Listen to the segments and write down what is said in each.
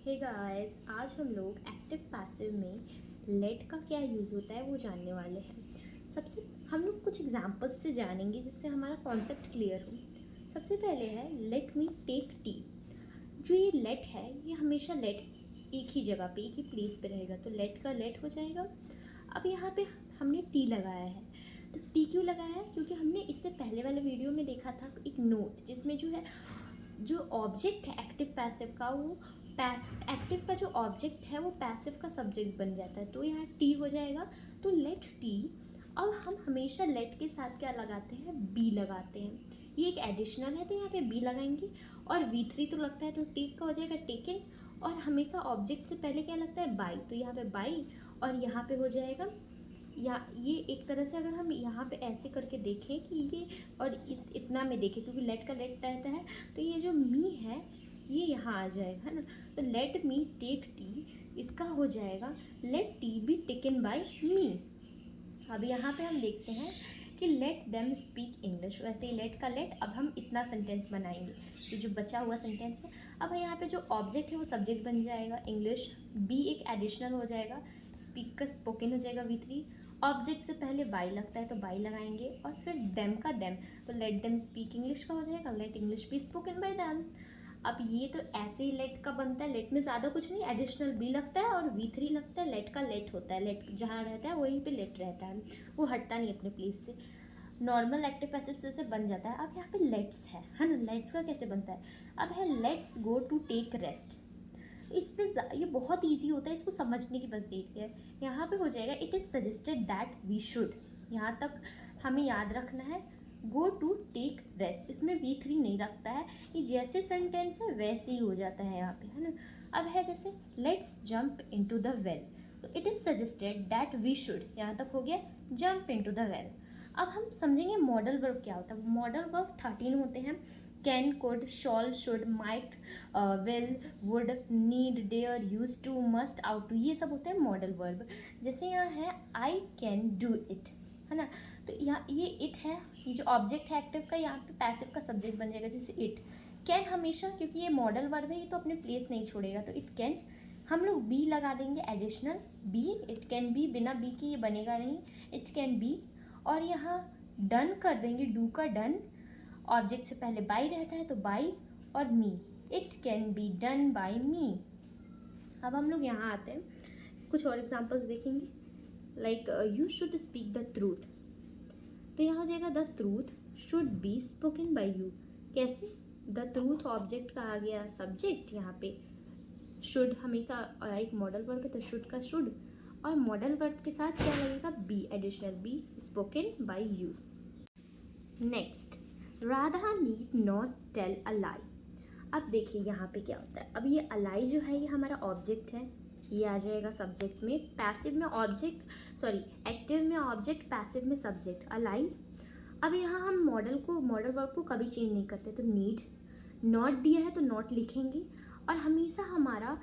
Hey guys, आज हम लोग एक्टिव पैसिव में लेट का क्या यूज़ होता है वो जानने वाले हैं। सबसे हम लोग कुछ एग्जांपल्स से जानेंगे जिससे हमारा कॉन्सेप्ट क्लियर हो। सबसे पहले है लेट मी टेक टी। जो ये लेट है ये हमेशा लेट एक ही जगह पे एक ही प्लेस पे रहेगा, तो लेट का लेट हो जाएगा। अब यहाँ पे हमने टी लगाया है, तो टी क्यों लगाया है? क्योंकि हमने इससे पहले वाले वीडियो में देखा था एक नोट जिसमें जो है जो ऑब्जेक्ट है एक्टिव पैसिव का वो एक्टिव का जो ऑब्जेक्ट है वो पैसिव का सब्जेक्ट बन जाता है, तो यहाँ टी हो जाएगा। तो लेट टी। अब हम हमेशा लेट के साथ क्या लगाते हैं? बी लगाते हैं। ये एक एडिशनल है तो यहाँ पे बी लगाएंगे। और V3 तो लगता है तो टेक का हो जाएगा टेकन। और हमेशा ऑब्जेक्ट से पहले क्या लगता है? बाई, तो यहाँ पे बाई और यहाँ पे हो जाएगा या ये एक तरह से अगर हम यहाँ पे ऐसे करके देखें कि ये और इतना में देखें, क्योंकि लेट का लेट रहता है तो ये जो मी है ये यहाँ आ जाएगा, है ना। तो लेट मी टेक टी, इसका हो जाएगा let it be taken by me. अब यहाँ पे हम देखते हैं कि लेट देम स्पीक इंग्लिश। वैसे ही लेट का लेट, अब हम इतना सेंटेंस बनाएंगे, ये जो बचा हुआ सेंटेंस है। अब यहाँ पे जो ऑब्जेक्ट है वो सब्जेक्ट बन जाएगा इंग्लिश, बी एक एडिशनल हो जाएगा, स्पीक का स्पोकन हो जाएगा V3। ऑब्जेक्ट से पहले बाई लगता है तो बाई लगाएंगे और फिर देम का देम, तो लेट देम स्पीक इंग्लिश का हो जाएगा let English be spoken by them. अब ये तो ऐसे ही लेट का बनता है, लेट में ज़्यादा कुछ नहीं, एडिशनल बी लगता है और V3 लगता है, लेट का लेट होता है, लेट जहाँ रहता है वहीं पे लेट रहता है, वो हटता नहीं अपने प्लेस से। नॉर्मल एक्टिव पैसिव से बन जाता है। अब यहाँ पे लेट्स है ना, लेट्स का कैसे बनता है? अब है let's go to take rest. इस पे ये बहुत ईजी होता है, इसको समझने की बस देरी है। यहाँ पे हो जाएगा it is suggested that we should, यहाँ तक हमें याद रखना है। गो टू टेक रेस्ट, इसमें V3 नहीं लगता है, ये जैसे सेंटेंस है वैसे ही हो जाता है यहाँ पे, है ना। अब है जैसे let's jump into the well, तो it is suggested that we should, यहाँ तक हो गया जंप इनटू द वेल। अब हम समझेंगे मॉडल वर्ब क्या होता है। मॉडल वर्ब 13 होते हैं, can, could, shall, should, might, will, would, need, dare, use to, must, ought to, ये सब होते हैं मॉडल वर्ब। जैसे यहाँ है आई कैन डू इट, है ना। तो यहाँ ये इट है, ये जो ऑब्जेक्ट है एक्टिव का, यहाँ पे पैसिव का सब्जेक्ट बन जाएगा जैसे इट। कैन हमेशा, क्योंकि ये मॉडल वर्ब है, ये तो अपने प्लेस नहीं छोड़ेगा, तो इट कैन। हम लोग बी लगा देंगे additional be, it can be, बिना बी की ये बनेगा नहीं, इट कैन बी। और यहाँ डन कर देंगे, डू का डन, ऑब्जेक्ट से पहले बाई रहता है तो बाई, और me, it can be done by me. अब हम लोग यहाँ आते हैं, कुछ और एग्जांपल्स देखेंगे। Like you should speak the truth, तो यहाँ हो जाएगा the truth should be spoken by you. कैसे? द ट्रूथ ऑब्जेक्ट का आ गया सब्जेक्ट, यहाँ पे शुड हमेशा एक मॉडल वर्ब है तो शुड का शुड, और मॉडल वर्ब के साथ क्या लगेगा? Be additional be spoken by you. Next, Radha need not tell a lie. अब देखिए यहाँ पे क्या होता है। अब ये अलाई जो है ये हमारा ऑब्जेक्ट है, ये आ जाएगा सब्जेक्ट में, पैसिव में ऑब्जेक्ट, सॉरी एक्टिव में ऑब्जेक्ट, पैसिव में सब्जेक्ट अलाई। अब यहाँ हम मॉडल वर्ब को कभी चेंज नहीं करते, तो नीड, नॉट दिया है तो नॉट लिखेंगे, और हमेशा हमारा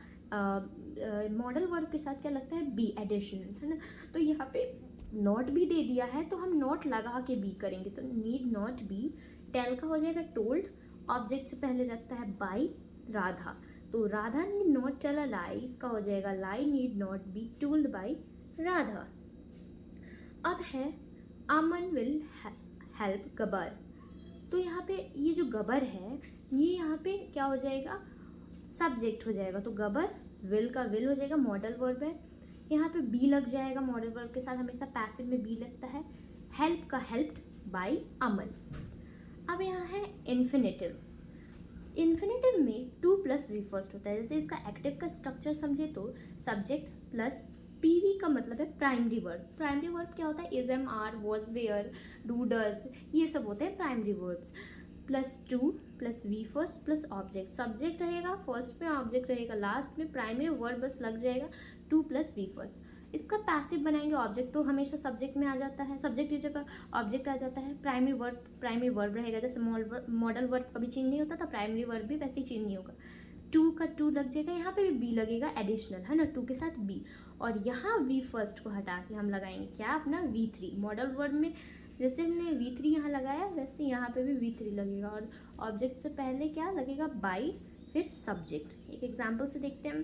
मॉडल वर्ब के साथ क्या लगता है? बी एडिशनल, है ना। तो यहाँ पे नॉट भी दे दिया है तो हम नॉट लगा के बी करेंगे, तो नीड नॉट बी। टेल का हो जाएगा टोल्ड, ऑब्जेक्ट से पहले रखता है बाई, राधा, तो Radha need not tell a lie, इसका हो जाएगा lie need not be told by Radha. अब है अमन विल हेल्प गबर, तो यहाँ पे ये जो गबर है ये यहाँ पे क्या हो जाएगा? सब्जेक्ट हो जाएगा, तो गबर, विल का विल हो जाएगा, मॉडल वर्ब है, यहाँ पे बी लग जाएगा, मॉडल वर्ब के साथ हमेशा पैसिव में बी लगता है। हेल्प का हेल्प्ड बाय अमन। अब यहाँ है इन्फिनेटिव, इन्फिनेटिव में टू प्लस वी फर्स्ट होता है। जैसे इसका एक्टिव का स्ट्रक्चर समझे तो सब्जेक्ट प्लस पीवी का मतलब है प्राइमरी वर्ब। प्राइमरी वर्ब क्या होता है? Is, am, are, was, were, do, does, ये सब होते हैं primary verbs. Plus to plus V first plus object, subject रहेगा फर्स्ट में, ऑब्जेक्ट रहेगा लास्ट में, प्राइमरी वर्ब बस लग जाएगा टू प्लस वी फर्स्ट। इसका पैसिव बनाएंगे, ऑब्जेक्ट तो हमेशा सब्जेक्ट में आ जाता है, सब्जेक्ट की जगह ऑब्जेक्ट आ जाता है, प्राइमरी वर्ब रहेगा। जैसे मॉडल वर्ब कभी चेंज नहीं होता था, प्राइमरी वर्ब भी वैसे ही चेंज नहीं होगा। टू का टू लग जाएगा, यहाँ पे भी बी लगेगा एडिशनल, है ना, टू के साथ बी, और यहाँ वी फर्स्ट को हटा के हम लगाएंगे क्या? अपना V3। मॉडल वर्ब में जैसे हमने V3 यहाँ लगाया वैसे यहाँ पे भी V3 लगेगा, और ऑब्जेक्ट से पहले क्या लगेगा? बाई, फिर सब्जेक्ट। एक एग्जाम्पल से देखते हैं।